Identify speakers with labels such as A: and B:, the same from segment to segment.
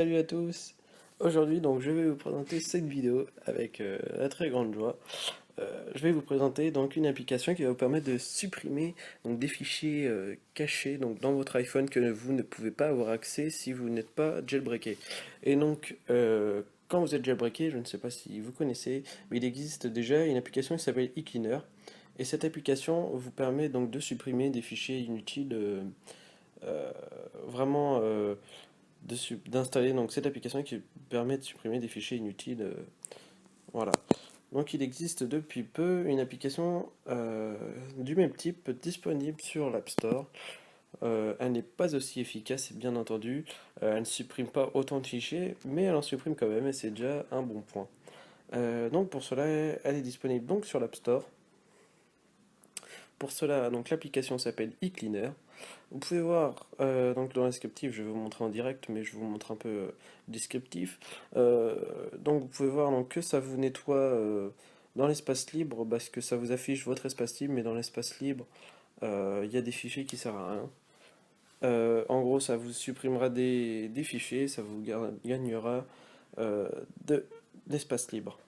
A: Salut à tous. Aujourd'hui donc je vais vous présenter cette vidéo avec la très grande joie. Je vais vous présenter donc une application qui va vous permettre de supprimer donc des fichiers cachés donc dans votre iPhone que vous ne pouvez pas avoir accès si vous n'êtes pas jailbreaké. Et donc quand vous êtes jailbreaké, je ne sais pas si vous connaissez, mais il existe déjà une application qui s'appelle eCleaner. Et cette application vous permet donc de supprimer des fichiers inutiles euh, vraiment d'installer donc cette application qui permet de supprimer des fichiers inutiles. Voilà. Donc il existe depuis peu une application du même type disponible sur l'App Store. Elle n'est pas aussi efficace, bien entendu. Elle ne supprime pas autant de fichiers, mais elle en supprime quand même et c'est déjà un bon point. Donc pour cela, elle est disponible donc sur l'App Store. Pour cela, donc l'application s'appelle eCleaner. Vous pouvez voir donc dans le descriptif, je vais vous montrer en direct, mais je vous montre un peu le descriptif. Donc vous pouvez voir donc, que ça vous nettoie dans l'espace libre, parce que ça vous affiche votre espace libre, mais dans l'espace libre, il y a des fichiers qui servent à rien. En gros, ça vous supprimera des fichiers, ça vous gagnera euh, de l'espace libre.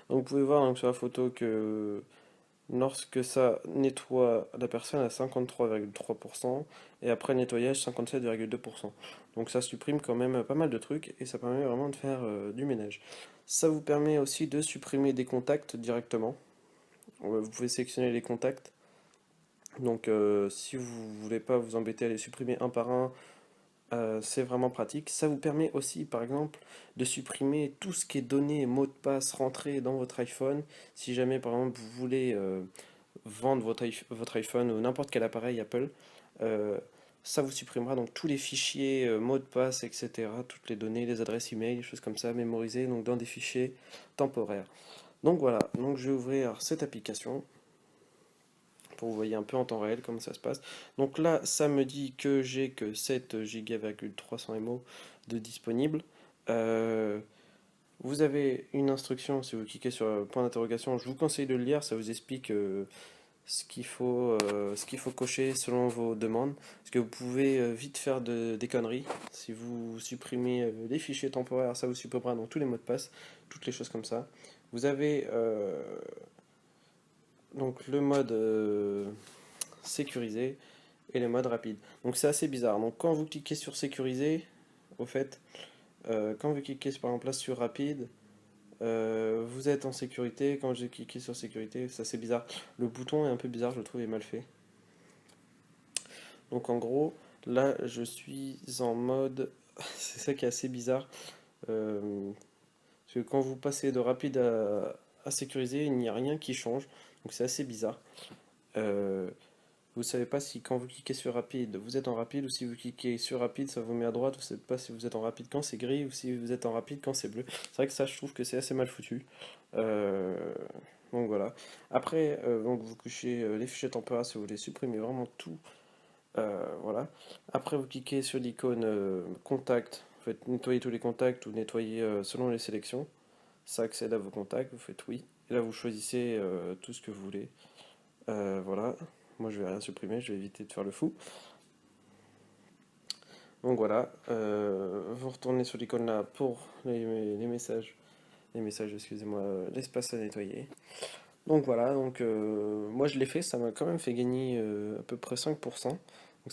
A: Donc vous pouvez voir donc, sur la photo que lorsque ça nettoie la personne à 53,3% et après le nettoyage 57,2%. Donc ça supprime quand même pas mal de trucs et ça permet vraiment de faire du ménage. Ça vous permet aussi de supprimer des contacts directement. Vous pouvez sélectionner les contacts. Donc si vous voulez pas vous embêter à les supprimer un par un, c'est vraiment pratique. Ça vous permet aussi, par exemple, de supprimer tout ce qui est données, mots de passe rentrés dans votre iPhone. Si jamais, par exemple, vous voulez vendre votre iPhone ou n'importe quel appareil Apple, euh, ça vous supprimera donc tous les fichiers, mots de passe, etc. Toutes les données, les adresses email, les choses comme ça, mémorisées donc dans des fichiers temporaires. Donc voilà, donc je vais ouvrir cette application pour que vous voyez un peu en temps réel comment ça se passe. Donc là, ça me dit que j'ai que 7 Go 300 MO de disponible. Euh, Vous avez une instruction, si vous cliquez sur le point d'interrogation, je vous conseille de le lire, ça vous explique ce qu'il faut cocher selon vos demandes. Parce que vous pouvez vite faire des conneries. Si vous supprimez les fichiers temporaires, ça vous supprimera dans tous les mots de passe, toutes les choses comme ça. Vous avez donc le mode sécurisé et le mode rapide. Donc c'est assez bizarre. Donc quand vous cliquez sur sécurisé, au fait, quand vous cliquez par exemple là sur rapide, vous êtes en sécurité. Quand j'ai cliqué sur sécurité, ça c'est bizarre. Le bouton est un peu bizarre, je le trouve, est mal fait. Donc en gros, là je suis en mode. C'est ça qui est assez bizarre. euh, Parce que quand vous passez de rapide à sécurisé, il n'y a rien qui change. Donc c'est assez bizarre. Euh, Vous savez pas si quand vous cliquez sur rapide, vous êtes en rapide ou si vous cliquez sur rapide, ça vous met à droite. Vous savez pas si vous êtes en rapide quand c'est gris ou si vous êtes en rapide quand c'est bleu. C'est vrai que ça, je trouve que c'est assez mal foutu. Euh, donc voilà. Après, donc vous couchez les fichiers temporaires si vous voulez supprimer vraiment tout. Voilà. Après, vous cliquez sur l'icône contact. Vous faites nettoyer tous les contacts ou nettoyer selon les sélections. Ça accède à vos contacts. Vous faites oui. Et là, vous choisissez tout ce que vous voulez. Voilà. Moi, je vais rien supprimer. Je vais éviter de faire le fou. Donc voilà. Vous retournez sur l'icône là pour les messages. Les messages, excusez-moi, l'espace à nettoyer. Donc voilà, donc moi je l'ai fait, ça m'a quand même fait gagner à peu près 5%. Donc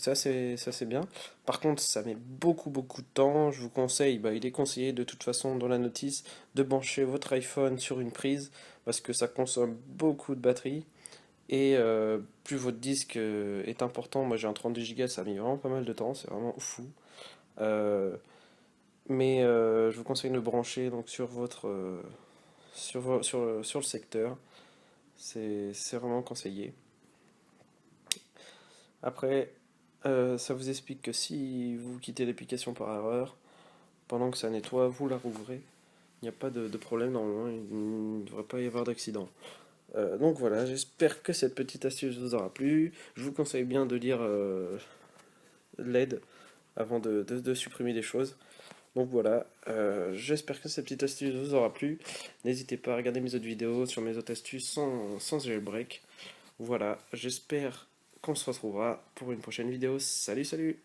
A: ça c'est bien. Par contre, ça met beaucoup de temps. Je vous conseille, il est conseillé de toute façon dans la notice de brancher votre iPhone sur une prise parce que ça consomme beaucoup de batterie. Et plus votre disque est important, moi j'ai un 32 Go, ça a mis vraiment pas mal de temps, c'est vraiment fou. Euh, mais je vous conseille de le brancher donc sur votre sur le secteur. C'est vraiment conseillé. Après, ça vous explique que si vous quittez l'application par erreur, pendant que ça nettoie, vous la rouvrez. Il n'y a pas de problème normalement, il ne devrait pas y avoir d'accident. Donc voilà, j'espère que cette petite astuce vous aura plu. Je vous conseille bien de lire l'aide avant de supprimer des choses. Donc voilà, j'espère que cette petite astuce vous aura plu. N'hésitez pas à regarder mes autres vidéos sur mes autres astuces sans jailbreak. Voilà, j'espère qu'on se retrouvera pour une prochaine vidéo. Salut, salut!